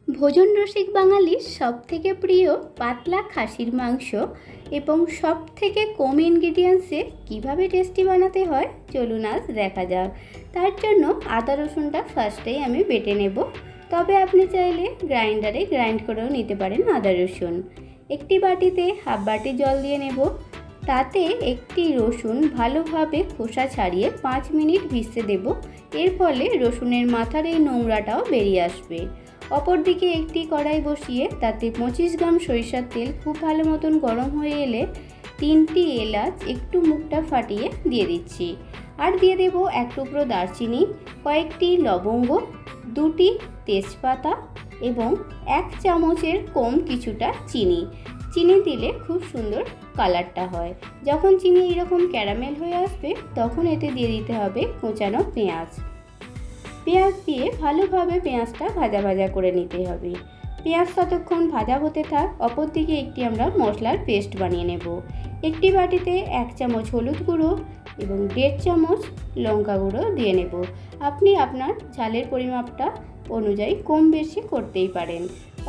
ভোজন রসিক বাঙালির সবথেকে প্রিয় পাতলা খাসির মাংস এবং সবথেকে কম ইনগ্রিডিয়েন্টসে কীভাবে টেস্টি বানাতে হয় চলুন আজ দেখা যাক। তার জন্য আদা রসুনটা ফার্স্টেই আমি বেটে নেব, তবে আপনি চাইলে গ্রাইন্ডারে গ্রাইন্ড করেও নিতে পারেন আদা রসুন। একটি বাটিতে হাফ বাটি জল দিয়ে নেব, তাতে একটি রসুন ভালোভাবে খোসা ছাড়িয়ে 5 মিনিট ভিজতে দেব। এর ফলে রসুনের মাথার এই নোংরাটাও বেরিয়ে আসবে। অপরদিকে একটি কড়াই বসিয়ে তাতে 25 গ্রাম সরিষার তেল খুব ভালো মতন গরম হয়ে এলে 3টি এলাচ একটু মুখটা ফাটিয়ে দিয়ে দিচ্ছি, আর দিয়ে দেব 1 টুকরো দারচিনি, কয়েকটি লবঙ্গ, 2টি তেজপাতা এবং 1 চামচের কম কিছুটা চিনি। চিনি দিলে খুব সুন্দর কালারটা হয়। যখন চিনি এরকম ক্যারামেল হয়ে আসবে তখন এতে দিয়ে দিতে হবে কোঁচানো পেঁয়াজ। পেঁয়াজ দিয়ে ভালোভাবে পেঁয়াজটা ভাজা ভাজা করে নিতে হবে। পেঁয়াজ ততক্ষণ ভাজা হতে থাক, অপরদিকে একটি আমরা মশলার পেস্ট বানিয়ে নেব। একটি বাটিতে 1 চামচ হলুদ গুঁড়ো এবং 1.5 চামচ লঙ্কা গুঁড়ো দিয়ে নেব। আপনি আপনার ঝালের পরিমাপটা অনুযায়ী কম বেশি করতেই পারেন।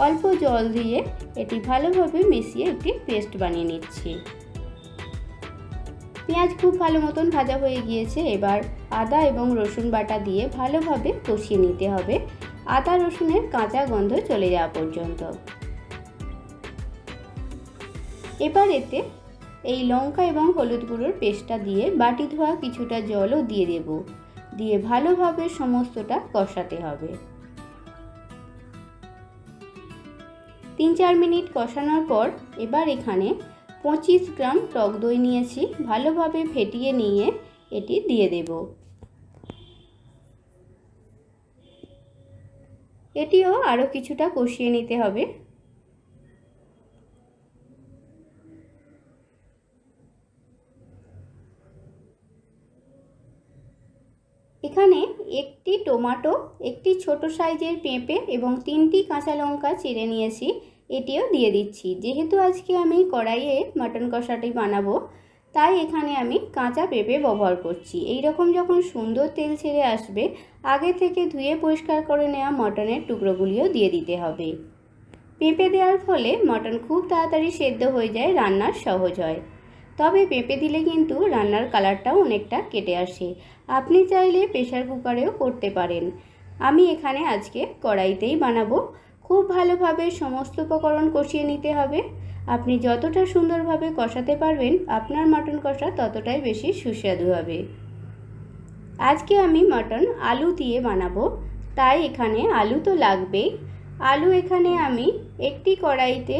অল্প জল দিয়ে এটি ভালোভাবে মিশিয়ে একটি পেস্ট বানিয়ে নিচ্ছি। পেঁয়াজ খুব ভালো মতন ভাজা হয়ে গিয়েছে। এবার আদা এবং রসুন বাটা দিয়ে ভালোভাবে কষিয়ে নিতে হবে, আদা রসুনের কাঁচা গন্ধ চলে যাওয়া পর্যন্ত। এবার এতে এই লঙ্কা এবং হলুদ গুঁড়োর পেস্টটা দিয়ে বাটি ধোয়া কিছুটা জলও দিয়ে দেব, দিয়ে ভালোভাবে সমস্তটা কষাতে হবে। 3-4 মিনিট কষানোর পর এবার এখানে 25 গ্রাম টক দই নিয়েছি, ভালোভাবে ফেটিয়ে নিয়ে এটি দিয়ে দেব। এটিও আরও কিছুটা কষিয়ে নিতে হবে। এখানে একটি টমেটো, একটি ছোট সাইজের পেঁপে এবং 3টি কাঁচা লঙ্কা চিড়ে নিয়েছি, এটিও দিয়ে দিচ্ছি। যেহেতু আজকে আমি কড়াইয়ে মাটন কষাটি বানাবো, তাই এখানে আমি কাঁচা পেঁপে ব্যবহার করছি। এই রকম যখন সুন্দর তেল ছেড়ে আসবে, আগে থেকে ধুয়ে পরিষ্কার করে নেওয়া মটনের টুকরোগুলিও দিয়ে দিতে হবে। পেঁপে দেওয়ার ফলে মটন খুব তাড়াতাড়ি সেদ্ধ হয়ে যায়, রান্নার সহজ হয়। তবে পেঁপে দিলে কিন্তু রান্নার কালারটাও অনেকটা কেটে আসে। আপনি চাইলে প্রেসার কুকারেও করতে পারেন। আমি এখানে আজকে কড়াইতেই বানাবো। খুব ভালোভাবে সমস্ত উপকরণ কষিয়ে নিতে হবে। আপনি যতটা সুন্দরভাবে কষাতে পারবেন আপনার মাটন কষা ততটাই বেশি সুস্বাদু হবে। আজকে আমি মাটন আলু দিয়ে বানাবো, তাই এখানে আলু তো লাগবেই। আলু এখানে আমি একটি কড়াইতে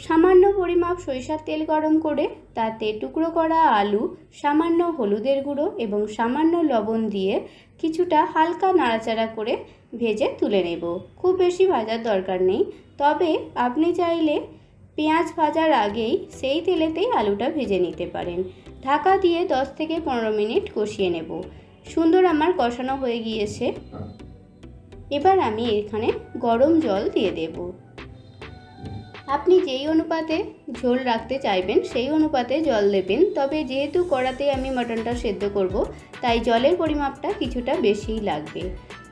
সামান্য পরিমাপ সরিষার তেল গরম করে তাতে টুকরো করা আলু, সামান্য হলুদের গুঁড়ো এবং সামান্য লবণ দিয়ে কিছুটা হালকা নাড়াচাড়া করে ভেজে তুলে নেব। খুব বেশি ভাজার দরকার নেই, তবে আপনি চাইলে পেঁয়াজ ভাজার আগেই সেই তেলেতেই আলুটা ভেজে নিতে পারেন। ঢাকা দিয়ে 10 থেকে 15 মিনিট কষিয়ে নেব। সুন্দর আমার কষানো হয়ে গিয়েছে। এবার আমি এখানে গরম জল দিয়ে দেব। আপনি যেই অনুপাতে ঝোল রাখতে চাইবেন সেই অনুপাতে জল দেবেন, তবে যেহেতু কড়াতে আমি মাটনটা সেদ্ধ করব, তাই জলের পরিমাপটা কিছুটা বেশিই লাগবে।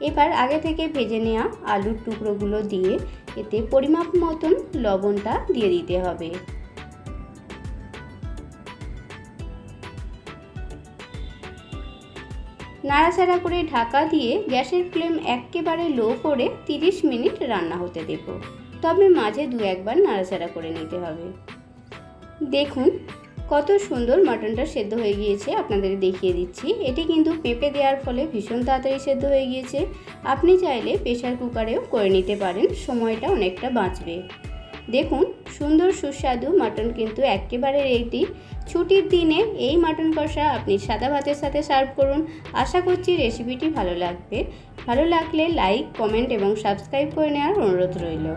এবার আগে থেকে ভেজে নেওয়া আলুর টুকরোগুলো দিয়ে এতে পরিমাপ মতন লবণটা দিয়ে দিতে হবে। নাড়াচাড়া করে ঢাকা দিয়ে গ্যাসের ফ্লেম একেবারে লো করে 30 মিনিট রান্না হতে দেব, তবে মাঝে 2-1 বার নাড়াচাড়া করে নিতে হবে। দেখুন কত সুন্দর মাটনটা সেদ্ধ হয়ে গিয়েছে, আপনাদের দেখিয়ে দিচ্ছি। এটি কিন্তু পেঁপে দেওয়ার ফলে ভীষণ তাড়াতাড়ি সেদ্ধ হয়ে গিয়েছে। আপনি চাইলে প্রেসার কুকারেও করে নিতে পারেন, সময়টা অনেকটা বাঁচবে। দেখুন সুন্দর সুস্বাদু মাটন কিন্তু একেবারে রেডি। ছুটির দিনে এই মাটন কষা আপনি সাদা ভাতের সাথে সার্ভ করুন। আশা করছি রেসিপিটি ভালো লাগবে। ভালো লাগলে লাইক, কমেন্ট এবং সাবস্ক্রাইব করে নেওয়ার অনুরোধ রইল।